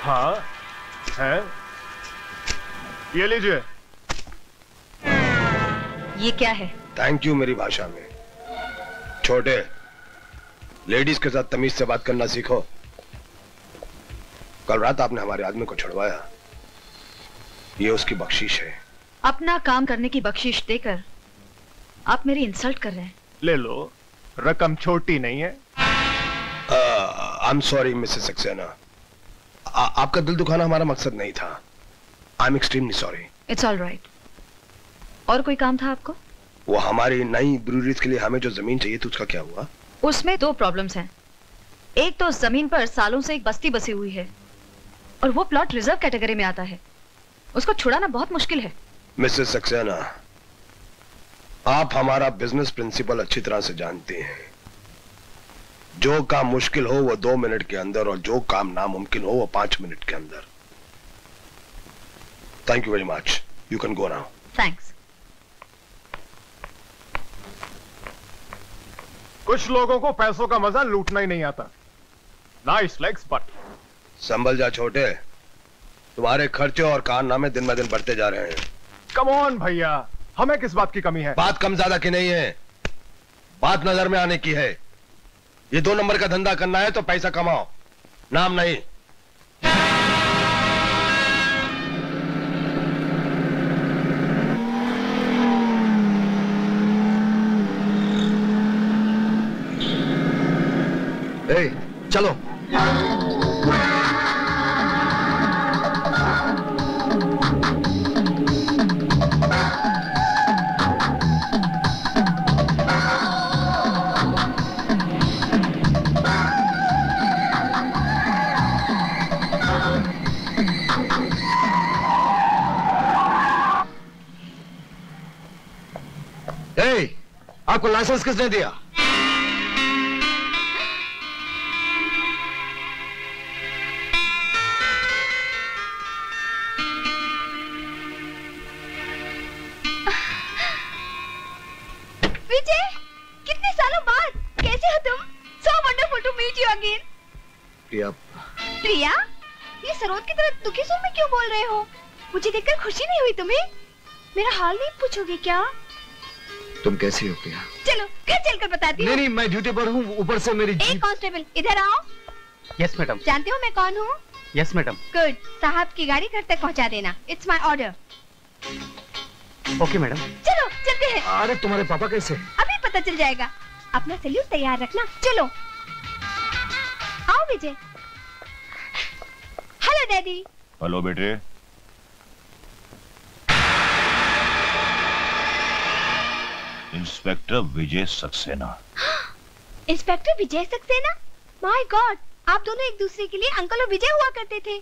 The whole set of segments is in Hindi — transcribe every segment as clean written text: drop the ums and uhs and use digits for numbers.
हाँ है, ये लीजिए। ये क्या है? थैंक यू मेरी भाषा में। छोटे, लेडीज के साथ तमीज से बात करना सीखो। कल रात आपने हमारे आदमी को छुड़वाया, ये उसकी बख्शीश है। अपना काम करने की बख्शीश देकर आप मेरी इंसल्ट कर रहे हैं। ले लो, रकम छोटी नहीं है। I am sorry Mrs Saxena, आपका दिल दुखाना हमारा मकसद नहीं था। I am extremely sorry. It's all right. और कोई काम था आपको? वो हमारी नई ब्रूअरीज के लिए हमें जो जमीन चाहिए थी उसका क्या हुआ? उसमें दो प्रॉब्लम्स हैं। एक तो जमीन पर सालों से एक बस्ती बसी हुई है और वो प्लॉट रिजर्व कैटेगरी में आता है। उसको छुड़ाना बहुत मुश्किल है। मिसेस सक्सेना, आप हमारा बिजनेस प्रिंसिपल अच्छी तरह से जानते हैं। जो काम मुश्किल हो वो 2 मिनट के अंदर और जो काम नामुमकिन हो वो 5 मिनट के अंदर। Thank you very much, you can go now. Thanks. कुछ लोगों को पैसों का मजा लूटना ही नहीं आता। Nice legs but. संभल जा छोटे, तुम्हारे खर्चे और कारनामे दिन ब दिन बढ़ते जा रहे हैं। कम ऑन भैया, हमें किस बात की कमी है? बात कम ज्यादा की नहीं है, बात नजर में आने की है। ये 2 नंबर का धंधा करना है तो पैसा कमाओ, नाम नहीं। ए, चलो। आपको लाइसेंस किसने दिया? विजय, कितने सालों बाद कैसे हो तुम? So wonderful to meet you again. प्रिया। प्रिया, ये सरोद की तरह दुखी सुर में क्यों बोल रहे हो? मुझे देखकर खुशी नहीं हुई तुम्हें? मेरा हाल नहीं पूछोगे क्या? तुम कैसी हो प्रिया? चलो घर चलकर बताती हूँ। नहीं, मैं ड्यूटी पर हूँ, ऊपर से मेरी एक कांस्टेबल इधर आओ। Yes madam. जानते हो मैं कौन हूँ? Yes madam. गुड, साहब की गाड़ी घर तक पहुँचा देना। It's my order. Okay madam. चलो चलते हैं। अरे तुम्हारे पापा कैसे? अभी पता चल जाएगा। अपना सैल्यूट तैयार रखना। चलो आओ विजय। Hello daddy. हेलो बेटे। Inspector Vijay Saxena. Inspector Vijay Saxena? My god, आप दोनों एक दूसरे के लिए अंकल और विजय हुआ करते थे।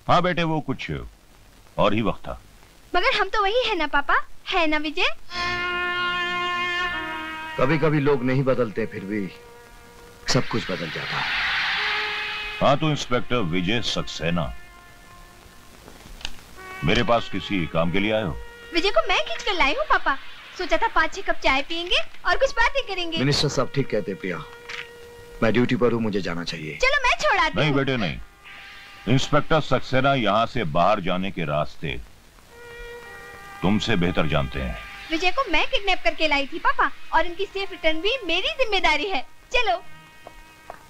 हाँ बेटे, वो कुछ और ही वक्त था। मगर हम तो वही है ना पापा, है ना विजय? कभी कभी लोग नहीं बदलते, फिर भी सब कुछ बदल जाता है। हाँ तो इंस्पेक्टर विजय सक्सेना, मेरे पास किसी काम के लिए आए हो? विजय को मैं खींच कर लाई हूँ पापा। सोचा था 5-6 कप चाय पियेंगे और कुछ बातें करेंगे। मिनिस्टर साहब ठीक कहते प्रिया, मैं ड्यूटी पर हूँ, मुझे जाना चाहिए। चलो मैं छोड़ाती हूँ। नहीं बेटे नहीं, इंस्पेक्टर सक्सेना यहाँ से बाहर जाने के रास्ते तुमसे बेहतर जानते हैं। विजय को मैं किडनैप करके लाई थी पापा, और इनकी सेफ रिटर्न भी मेरी जिम्मेदारी है। चलो।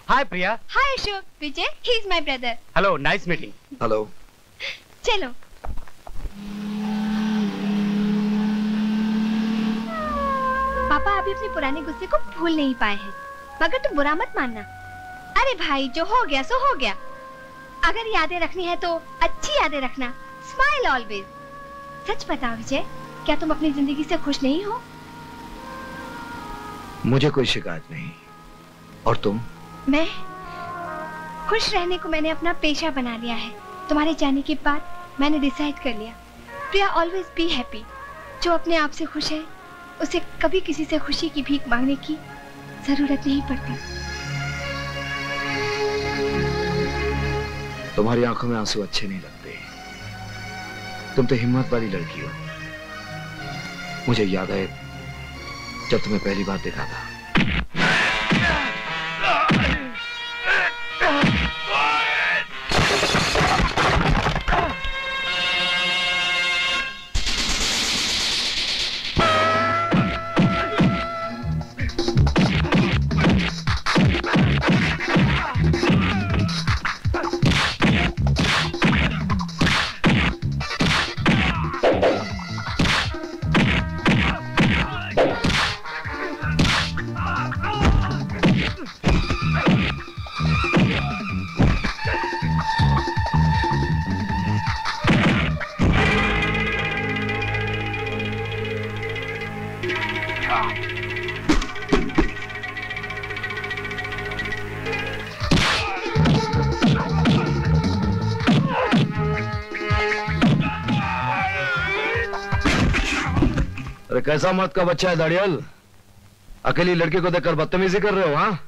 Hi Priya. Hi Ashok. Vijay, he is my brother. Hello, nice meeting. Hello. चलो। पापा अभी अपने पुराने गुस्से को भूल नहीं पाए हैं, मगर तुम बुरा मत मानना। अरे भाई, जो हो गया सो हो गया। अगर यादें रखनी है तो अच्छी यादें रखना। Smile always. सच बताओ विजय, क्या तुम अपनी जिंदगी से खुश नहीं हो? मुझे कोई शिकायत नहीं। और तुम? मैं खुश रहने को मैंने अपना पेशा बना लिया है। तुम्हारे जाने के बाद मैंने डिसाइड कर लिया, प्रिया ऑलवेज बी हैप्पी। जो अपने आप से खुश है उसे कभी किसी से खुशी की भीख मांगने की जरूरत नहीं पड़ती। तुम्हारी आंखों में आंसू अच्छे नहीं लगते। तुम तो हिम्मत वाली लड़की हो। मुझे याद है जब तुम्हें पहली बार देखा था। अरे कैसा मत का बच्चा है दाड़ियल, अकेली लड़की को देखकर बदतमीजी कर रहे हो? हाँ,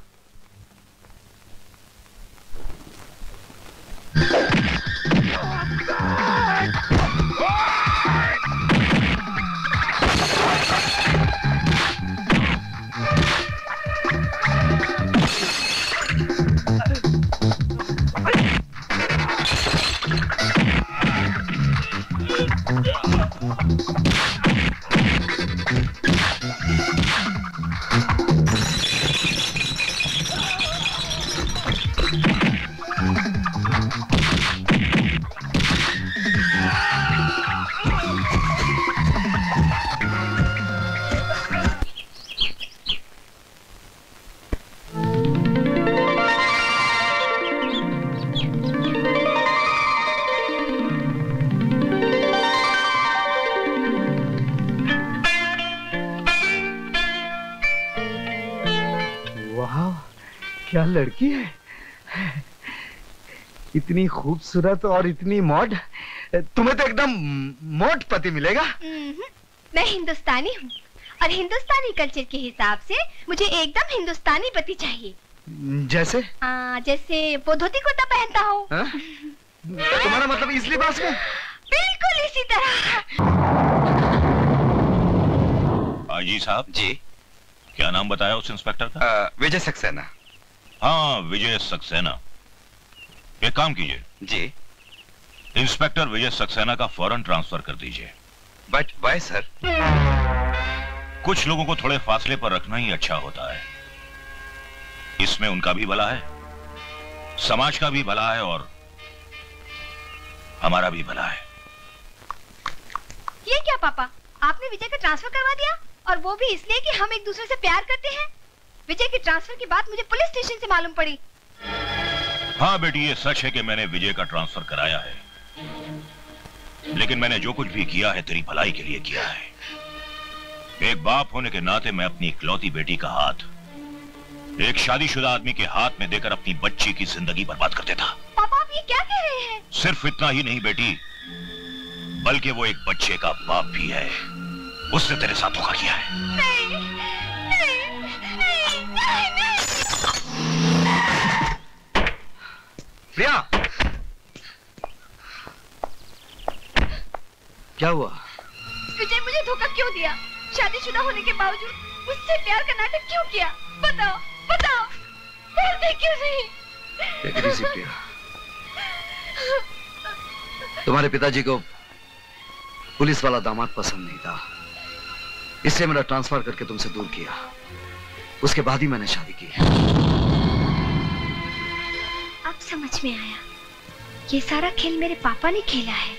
क्या लड़की है, इतनी खूबसूरत और इतनी मॉड। तुम्हें तो एकदम मॉड पति मिलेगा। मैं हिंदुस्तानी हूँ और हिंदुस्तानी कल्चर के हिसाब से मुझे एकदम हिंदुस्तानी पति चाहिए। जैसे? जैसे वो धोती कुर्ता पहनता हो। तुम्हारा मतलब इस लिबास में? बिल्कुल इसी तरह। जी साहब। जी क्या नाम बताया उस इंस्पेक्टर का? विजय सक्सेना। हाँ, विजय सक्सेना। एक काम कीजिए जी, इंस्पेक्टर विजय सक्सेना का फौरन ट्रांसफर कर दीजिए। But why sir? कुछ लोगों को थोड़े फासले पर रखना ही अच्छा होता है। इसमें उनका भी भला है, समाज का भी भला है और हमारा भी भला है। ये क्या पापा, आपने विजय का ट्रांसफर करवा दिया, और वो भी इसलिए कि हम एक दूसरे से प्यार करते हैं? विजय के ट्रांसफर की बात मुझे पुलिस स्टेशन से मालूम पड़ी। हाँ बेटी, ये सच है कि मैंने विजय का ट्रांसफर कराया है, लेकिन मैंने जो कुछ भी किया है तेरी भलाई के लिए किया है। एक बाप होने के नाते मैं अपनी इकलौती बेटी का हाथ एक शादीशुदा आदमी के हाथ में देकर अपनी बच्ची की जिंदगी बर्बाद कर देता। पापा आप ये क्या कह रहे हैं? सिर्फ इतना ही नहीं बेटी, बल्कि वो एक बच्चे का बाप भी है। उसने तेरे साथ धोखा किया है। नहीं, नहीं, नहीं, नहीं, नहीं। प्रिया, क्या हुआ? विजय मुझे धोखा क्यों दिया? शादीशुदा होने के बावजूद मुझसे प्यार का नाटक क्यों किया? बताओ, बताओ, बोलते क्यों नहीं? Take it easy, प्रिया। तुम्हारे पिताजी को पुलिस वाला दामाद पसंद नहीं था, इसलिए मेरा ट्रांसफर करके तुमसे दूर किया। उसके बाद ही मैंने शादी की। अब समझ में आया, ये सारा खेल मेरे पापा ने खेला है।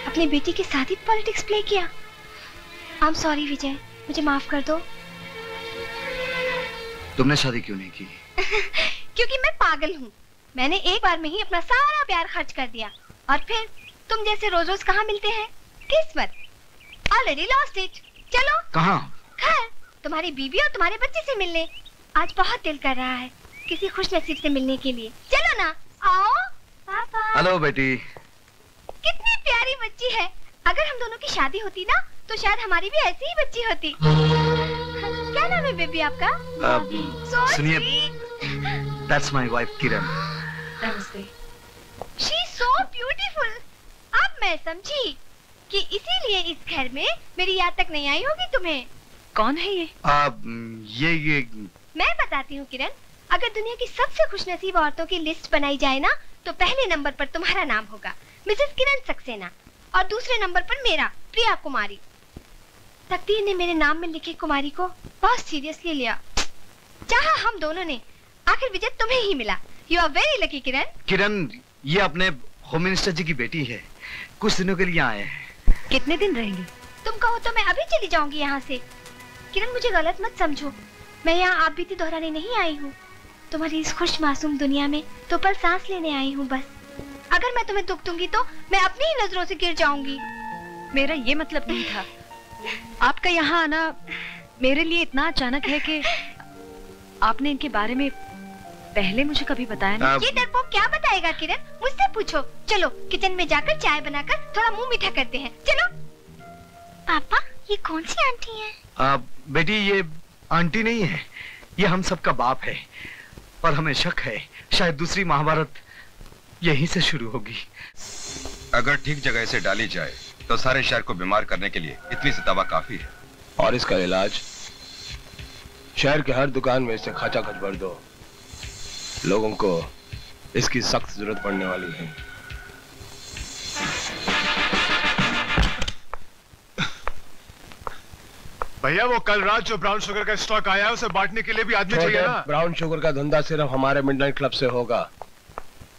अपनी बेटी के साथ ही पॉलिटिक्स प्ले किया। आई एम सॉरी विजय, मुझे माफ कर दो। तुमने शादी क्यों नहीं की? क्योंकि मैं पागल हूँ। मैंने एक बार में ही अपना सारा प्यार खर्च कर दिया, और फिर तुम जैसे रोज रोज कहाँ मिलते हैं? किस्मत, ऑलरेडी लॉस्ट इट। चलो। कहाँ? घर, तुम्हारी बीवी और तुम्हारे बच्चे से मिलने। आज बहुत दिल कर रहा है किसी खुश नसीब से मिलने के लिए। चलो ना, आओ। पापा। हेलो बेटी। कितनी प्यारी बच्ची है। अगर हम दोनों की शादी होती ना, तो शायद हमारी भी ऐसी ही बच्ची होती। क्या नाम है बेबी आपका? सुनिए, that's my wife किरण। नमस्ते। She is so beautiful। अब मैं समझी कि इसीलिए इस घर में मेरी याद तक नहीं आई होगी तुम्हें। कौन है ये? ये मैं बताती हूँ किरण, अगर दुनिया की सबसे खुशनसीब औरतों की लिस्ट बनाई जाए ना, तो पहले नंबर पर तुम्हारा नाम होगा, मिसेस किरण सक्सेना, और दूसरे नंबर पर मेरा, प्रिया कुमारी। तकदीर ने मेरे नाम में लिखे कुमारी को बहुत सीरियसली लिया। चाहा हम दोनों ने, आखिर विजय तुम्हें ही मिला। यू आर वेरी लकी किरण। किरण, ये अपने होम मिनिस्टर जी की बेटी है, कुछ दिनों के लिए आए हैं। कितने दिन रहेंगी? तुम कहो तो मैं अभी चली जाऊंगी यहाँ से। किरण मुझे गलत मत समझो, मैं यहाँ आप बीती दोहराने नहीं आई हूँ। तुम्हारी इस खुश मासूम दुनिया में तो पल सांस लेने आई हूँ बस। अगर मैं तुम्हें दुख दूंगी तो मैं अपनी ही नजरों से गिर जाऊंगी। मेरा ये मतलब नहीं था। आपका यहाँ आना मेरे लिए इतना अचानक है कि आपने इनके बारे में पहले मुझे कभी बताया नहीं। ये डरपोक क्या बताएगा किरण? मुझसे पूछो। चलो किचन में जाकर चाय बनाकर थोड़ा मुंह मीठा करते हैं। चलो। पापा ये कौन सी आंटी है? बेटी ये आंटी नहीं है, ये हम सबका बाप है। और हमें शक है शायद दूसरी महाभारत यहीं से शुरू होगी। अगर ठीक जगह से डाली जाए तो सारे शहर को बीमार करने के लिए इतनी सी दवा काफी है। और इसका इलाज शहर के हर दुकान में इसे खचाखच भर दो, लोगों को इसकी सख्त जरूरत पड़ने वाली है। भैया वो कल रात जो ब्राउन शुगर का स्टॉक आया है उसे बांटने के लिए भी आदमी चाहिए ना। ब्राउन शुगर का धंधा सिर्फ हमारे मिडनाइट क्लब से होगा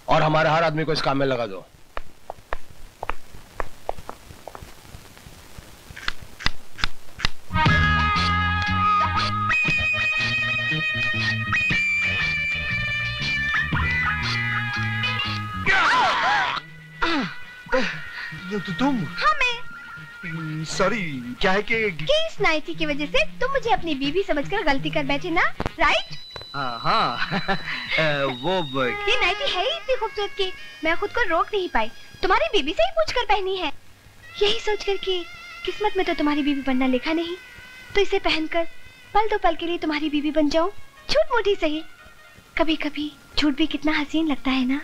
और हमारे हर आदमी को इस काम में लगा दो। तुम? हाँ मैं। सॉरी, क्या है कि इस नाइटी की वजह से तुम मुझे अपनी बीवी समझकर गलती कर बैठे ना, राइट? हाँ वो ये नाइटी है ही इतनी खूबसूरत कि मैं खुद को रोक नहीं पाई। तुम्हारी बीवी से ही पूछकर पहनी है, यही सोचकर कि किस्मत में तो तुम्हारी बीवी बनना लिखा नहीं, तो इसे पहनकर पल दो पल के लिए तुम्हारी बीवी बन जाऊं। झूठ मूठी सही, कभी कभी झूठ भी कितना हसीन लगता है ना।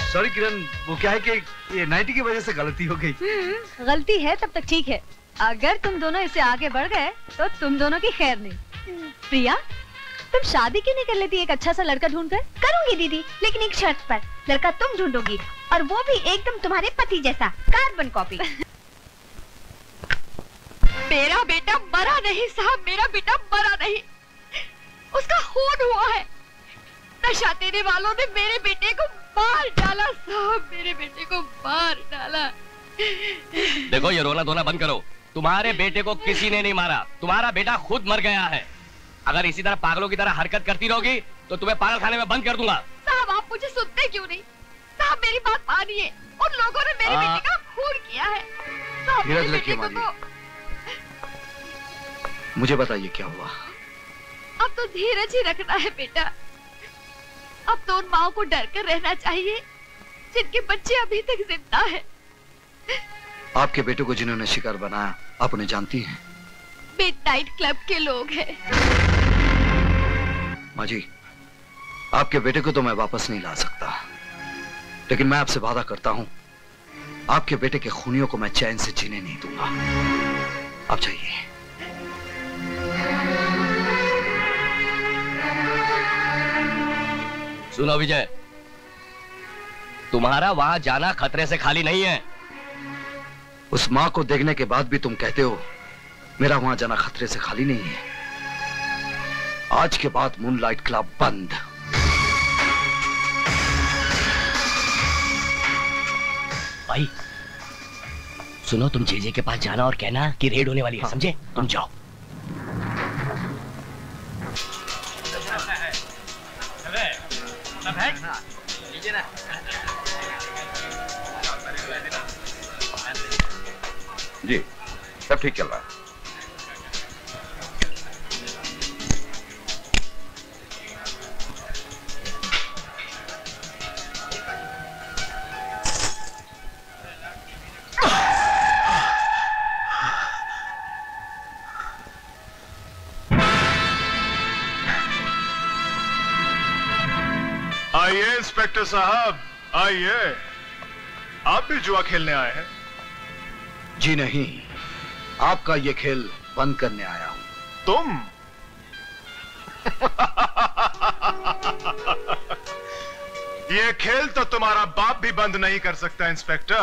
सॉरी किरण, वो क्या है कि ये नाइटी की वजह से गलती हो गई। गलती है तब तक ठीक है, अगर तुम दोनों इससे आगे बढ़ गए तो तुम दोनों की खैर नहीं। प्रिया, तुम शादी क्यों नहीं कर लेती एक अच्छा सा लड़का ढूंढकर? करूंगी दीदी, लेकिन एक शर्त पर। लड़का तुम ढूंढोगी और वो भी एकदम तुम्हारे पति जैसा, कार्बन कॉपी। मेरा बेटा मरा नहीं साहब, मेरा बेटा मरा नहीं, उसका खून हुआ है। नशा देने वालों ने मेरे बेटे को मार डाला साहब, मेरे बेटे को मार डाला। देखो ये रोना धोना बंद करो, तुम्हारे बेटे को किसी ने नहीं मारा, तुम्हारा बेटा खुद मर गया है। अगर इसी तरह पागलों की तरह हरकत करती रहोगी तो तुम्हें पागल खाने में बंद कर दूंगा। साहब आप मुझे सुनते क्यों नहीं? साहब मेरी बात मानिए, उन लोगों ने मेरे बेटे का खून किया है। साहब मेरे बेटे को तो... मुझे बताइए क्या हुआ? अब तो धीरज ही रखना है बेटा, अब तो उन माओ को डर कर रहना चाहिए जिनके बच्चे अभी तक जिंदा हैं। आपके बेटे को जिन्होंने शिकार बनाया आप उन्हें जानती हैं? मिडनाइट क्लब के लोग हैं। माँ जी, आपके बेटे को तो मैं वापस नहीं ला सकता, लेकिन मैं आपसे वादा करता हूं आपके बेटे के खूनियों को मैं चैन से जीने नहीं दूंगा। आप जाइए। सुनो विजय, तुम्हारा वहां जाना खतरे से खाली नहीं है। उस मां को देखने के बाद भी तुम कहते हो मेरा वहां जाना खतरे से खाली नहीं है। आज के बाद मूनलाइट क्लब बंद। भाई सुनो, तुम जेजे के पास जाना और कहना कि रेड होने वाली है, समझे? तुम जाओ। जी सब ठीक चल रहा है। आइए इंस्पेक्टर साहब, आइए। आप भी जुआ खेलने आए हैं? जी नहीं, आपका ये खेल बंद करने आया हूं। तुम? ये खेल तो तुम्हारा बाप भी बंद नहीं कर सकता इंस्पेक्टर।